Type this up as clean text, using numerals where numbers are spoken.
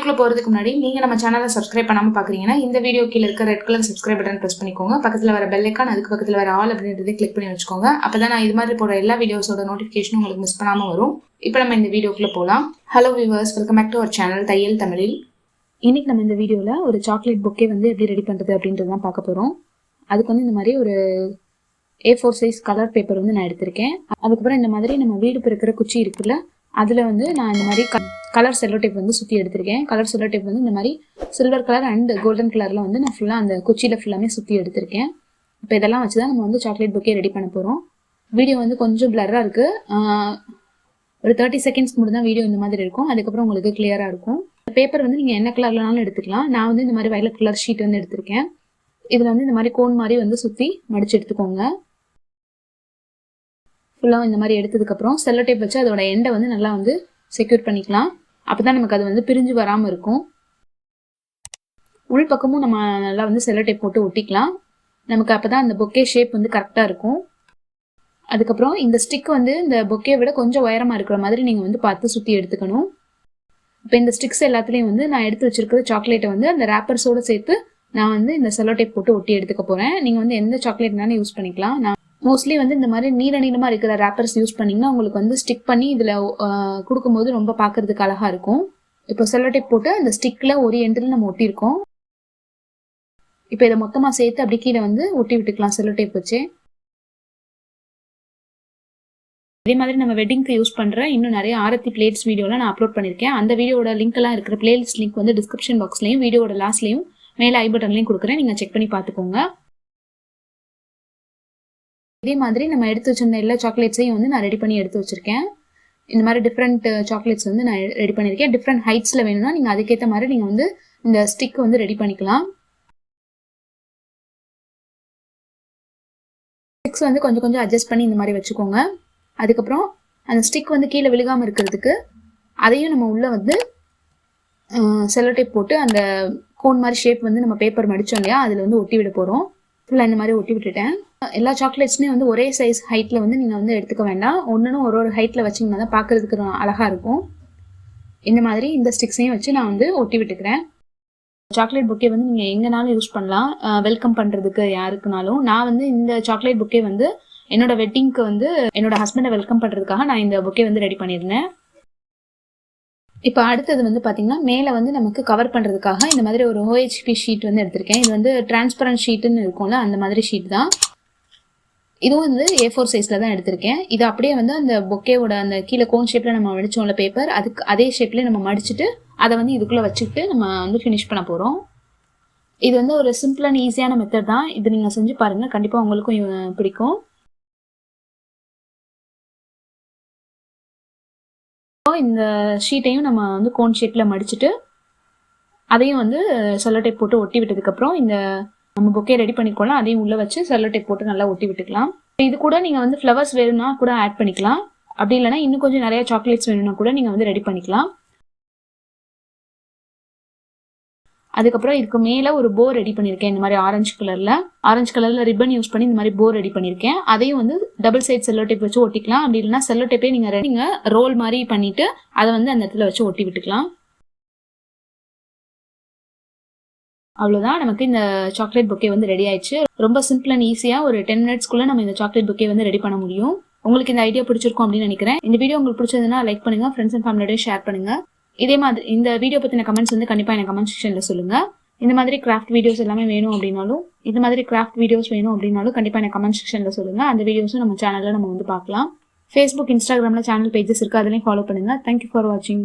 வீடியோக்குள்ள போறதுக்கு முன்னாடி நீங்க நம்ம சேனலை சப்ஸ்கிரைப் பண்ணாம பாக்குறீங்கன்னா இந்த வீடியோ கீழ இருக்க red colour subscribe button press பண்ணிக்கோங்க. பக்கத்துல வர பெல் ஐகான் அதுக்கு பக்கத்துல வர ஆல் அப்படின்றதை கிளிக் பண்ணி வச்சுக்கோங்க. அப்பதான் நான் இது மாதிரி போற எல்லா வீடியோஸோட நோட்டிபிகேஷனும் உங்களுக்கு மிஸ் பண்ணாம வரும். இப்போ நம்ம இந்த வீடியோக்குள்ள போலாம். Hello viewers, welcome back to our channel தையல் தமிழில். இன்னைக்கு நம்ம இந்த வீடியோல ஒரு சாக்லேட் பொக்கே வந்து எப்படி ரெடி பண்றது அப்படின்றது தான் பார்க்க போறோம். அதுக்கு வந்து இந்த மாதிரி ஒரு A4 சைஸ் கலர் பேப்பர் வந்து நான் எடுத்திருக்கேன். அதுக்கப்புறம் இந்த மாதிரி நம்ம வீடு பெருக்கிற குச்சி இருக்குல்ல, அதில் வந்து நான் இந்த மாதிரி கலர் செல்லோ டேப் வந்து சுற்றி எடுத்திருக்கேன். கலர் செல்லோ டேப் வந்து இந்த மாதிரி சில்வர் கலர் அண்ட் கோல்டன் கலரில் வந்து நான் ஃபுல்லாக அந்த குச்சியில் ஃபுல்லாமே சுற்றி எடுத்திருக்கேன். இப்போ இதெல்லாம் வச்சு தான் நம்ம வந்து சாக்லேட் பொக்கே ரெடி பண்ண போகிறோம். வீடியோ வந்து கொஞ்சம் பிளர்ராக இருக்குது. ஒரு 30 செகண்ட்ஸ்க்கு மட்டும் தான் வீடியோ இந்த மாதிரி இருக்கும். அதுக்கப்புறம் உங்களுக்கு கிளியராக இருக்கும். பேப்பர் வந்து நீங்கள் என்ன கலர்லனாலும் எடுத்துக்கலாம். நான் வந்து இந்த மாதிரி வயலட் கலர் ஷீட் வந்து எடுத்திருக்கேன். இதில் வந்து இந்த மாதிரி கோன் மாதிரி வந்து சுற்றி மடிச்சு எடுத்துக்கோங்க. ஃபுல்லாக இந்த மாதிரி எடுத்ததுக்கப்புறம் செல்லோ டேப் வச்சு அதோட எண்டை வந்து நல்லா வந்து செக்யூர் பண்ணிக்கலாம். அப்போ தான் நமக்கு அது வந்து பிரிஞ்சு வராமல் இருக்கும். உள் பக்கமும் நம்ம நல்லா வந்து செல்லோ டேப் போட்டு ஒட்டிக்கலாம். நமக்கு அப்போ தான் அந்த பொக்கே ஷேப் வந்து கரெக்டாக இருக்கும். அதுக்கப்புறம் இந்த ஸ்டிக் வந்து இந்த பொக்கே விட கொஞ்சம் உயரமாக இருக்கிற மாதிரி நீங்கள் வந்து பார்த்து சுற்றி எடுத்துக்கணும். இப்போ இந்த ஸ்டிக்ஸ் எல்லாத்துலேயும் வந்து நான் எடுத்து வச்சிருக்கிற சாக்லேட்டை வந்து அந்த ரேப்பர்ஸோடு சேர்த்து நான் வந்து இந்த செல்லோ டேப் போட்டு ஒட்டி எடுத்துக்க போகிறேன். நீங்கள் வந்து எந்த சாக்லேட்னாலும் யூஸ் பண்ணிக்கலாம். நான் மோஸ்ட்லி வந்து இந்த மாதிரி நீளமாக இருக்கிற ரேப்பர்ஸ் யூஸ் பண்ணிங்கன்னா உங்களுக்கு வந்து ஸ்டிக் பண்ணி இதில் கொடுக்கும்போது ரொம்ப பார்க்கறதுக்கு அழகாக இருக்கும். இப்போ செல்லோ டேப் போட்டு அந்த ஸ்டிக்கில் ஒரு எண்டில் நம்ம ஒட்டியிருக்கோம். இப்போ இதை மொத்தமாக சேர்த்து அப்படி கீழே வந்து ஒட்டி விட்டுக்கலாம் செல்லோ டேப் வச்சு. அதே மாதிரி நம்ம வெட்டிங்க்கு யூஸ் பண்ணுற இன்னும் நிறைய ஆரத்தி பிளேட்ஸ் வீடியோலாம் நான் அப்லோட் பண்ணியிருக்கேன். அந்த வீடியோட லிங்க்லாம் இருக்கிற பிளேலிஸ்ட் லிங்க் வந்து டிஸ்கிரிப்ஷன் பாக்ஸ்லையும் வீடியோட லாஸ்ட்லையும் மேலே ஐ பட்டன்லையும் கொடுக்குறேன். நீங்கள் செக் பண்ணி பார்த்துக்கோங்க. இதே மாதிரி நம்ம எடுத்து வச்சிருந்த எல்லா சாக்லேட்ஸையும் வந்து நான் ரெடி பண்ணி எடுத்து வச்சிருக்கேன். இந்த மாதிரி டிஃப்ரெண்ட் சாக்லேட்ஸ் வந்து நான் ரெடி பண்ணியிருக்கேன். டிஃப்ரெண்ட் ஹைட்ஸில் வேணும்னா நீங்கள் அதுக்கேற்ற மாதிரி நீங்கள் வந்து இந்த ஸ்டிக் வந்து ரெடி பண்ணிக்கலாம். ஸ்டிக்ஸ் வந்து கொஞ்சம் கொஞ்சம் அட்ஜஸ்ட் பண்ணி இந்த மாதிரி வச்சுக்கோங்க. அதுக்கப்புறம் அந்த ஸ்டிக் வந்து கீழே விழுகாமல் இருக்கிறதுக்கு அதையும் நம்ம உள்ளே வந்து செல்லோ டேப் போட்டு அந்த கோன் மாதிரி ஷேப் வந்து நம்ம பேப்பர் மடித்தோம் இல்லையா, அதில் வந்து ஒட்டி விட போகிறோம். ஃபுல்லாக இந்த மாதிரி ஒட்டி விட்டுட்டேன். எல்லா சாக்லேட்ஸுமே வந்து ஒரே சைஸ் ஹைட்டில் வந்து நீங்கள் வந்து எடுத்துக்க வேண்டாம். ஒன்றுன்னு ஒரு ஹைட்டில் வச்சிங்கன்னா தான் பார்க்குறதுக்கு அழகாக இருக்கும். இந்த மாதிரி இந்த ஸ்டிக்ஸையும் வச்சு நான் வந்து ஒட்டி விட்டுக்கிறேன். சாக்லேட் பொக்கே வந்து நீங்கள் எங்கேனாலும் யூஸ் பண்ணலாம், வெல்கம் பண்ணுறதுக்கு யாருக்குனாலும். நான் வந்து இந்த சாக்லேட் பொக்கே வந்து என்னோட வெட்டிங்க்கு வந்து என்னோட ஹஸ்பண்டை வெல்கம் பண்ணுறதுக்காக நான் இந்த பொக்கே வந்து ரெடி பண்ணியிருந்தேன். இப்போ அடுத்தது வந்து பார்த்தீங்கன்னா மேலே வந்து நமக்கு கவர் பண்ணுறதுக்காக இந்த மாதிரி ஒரு OHP ஷீட் வந்து எடுத்திருக்கேன். இது வந்து டிரான்ஸ்பரண்ட் ஷீட்டுன்னு இருக்கும்ல, அந்த மாதிரி ஷீட் தான். இதுவும் வந்து A4 சைஸில் தான் எடுத்திருக்கேன். இது அப்படியே வந்து அந்த பொக்கேவோட அந்த கீழே கோன் ஷேப்பில் நம்ம மடிச்சோம்ல பேப்பர், அதுக்கு அதே ஷேப்லேயே நம்ம மடிச்சுட்டு அதை வந்து இதுக்குள்ளே வச்சுக்கிட்டு நம்ம வந்து ஃபினிஷ் பண்ண போகிறோம். இது வந்து ஒரு சிம்பிள் அண்ட் ஈஸியான மெத்தட் தான். இது நீங்கள் செஞ்சு பாருங்கள், கண்டிப்பாக உங்களுக்கும் பிடிக்கும். இந்த ஷீட்டையும் நம்ம வந்து கோன் ஷேப்பில் மடிச்சுட்டு அதையும் வந்து செல்லோ டேப் போட்டு ஒட்டி விட்டதுக்கப்புறம் இந்த நம்ம பொக்கே ரெடி பண்ணிக்கலாம். அதையும் உள்ளே வச்சு செல்லோ டேப் போட்டு நல்லா ஒட்டி விட்டுக்கலாம். இது கூட நீங்கள் வந்து ஃப்ளவர்ஸ் வேணும்னா கூட ஆட் பண்ணிக்கலாம். அப்படி இல்லைனா இன்னும் கொஞ்சம் நிறைய சாக்லேட்ஸ் வேணும்னா கூட நீங்கள் வந்து ரெடி பண்ணிக்கலாம். அதுக்கப்புறம் இதுக்கு மேலே ஒரு போ ரெடி பண்ணியிருக்கேன். இந்த மாதிரி ஆரஞ்சு கலரில் ரிப்பன் யூஸ் பண்ணி இந்த மாதிரி போ ரெடி பண்ணியிருக்கேன். அதையும் வந்து டபுள் சைட் செல்லோ டேப் வச்சு ஒட்டிக்கலாம். அப்படி இல்லைனா செல்லோ டேப்பே நீங்கள் ரோல் மாதிரி பண்ணிவிட்டு அதை வந்து அந்த இடத்துல வச்சு ஒட்டி விட்டுக்கலாம். அவ்வளோதான், நமக்கு இந்த சாக்லேட் பொக்கே வந்து ரெடி ஆயிடுச்சு. ரொம்ப சிம்பிள் அண்ட் ஈஸியாக ஒரு 10 மினிட்ஸ்க்குள்ளே நம்ம இந்த சாக்லேட் பொக்கே வந்து ரெடி பண்ண முடியும். உங்களுக்கு இந்த ஐடியா பிடிச்சிருக்கும் அப்படின்னு நினைக்கிறேன். இந்த வீடியோ உங்களுக்கு பிடிச்சதுன்னா லைக் பண்ணுங்கள், ஃப்ரெண்ட்ஸ் அண்ட் ஃபேமிலியோட ஷேர் பண்ணுங்கள். இதே மாதிரி இந்த வீடியோ பற்றின கமெண்ட்ஸ் வந்து கண்டிப்பாக எனக்கு கமெண்ட் செக்ஷனில் சொல்லுங்கள். இந்த மாதிரி கிராஃப்ட் வீடியோஸ் எல்லாமே வேணும் அப்படின்னாலும் கண்டிப்பாக எனக்கு கமெண்ட் செக்ஷனில் சொல்லுங்கள். அந்த வீடியோஸும் நம்ம சேனலில் நம்ம வந்து பார்க்கலாம். Facebook, Instagramல சேனல் பேஜஸ் இருக்குது, அதுலேயும் ஃபாலோ பண்ணுங்கள். தேங்க்யூ ஃபார் வாட்சிங்.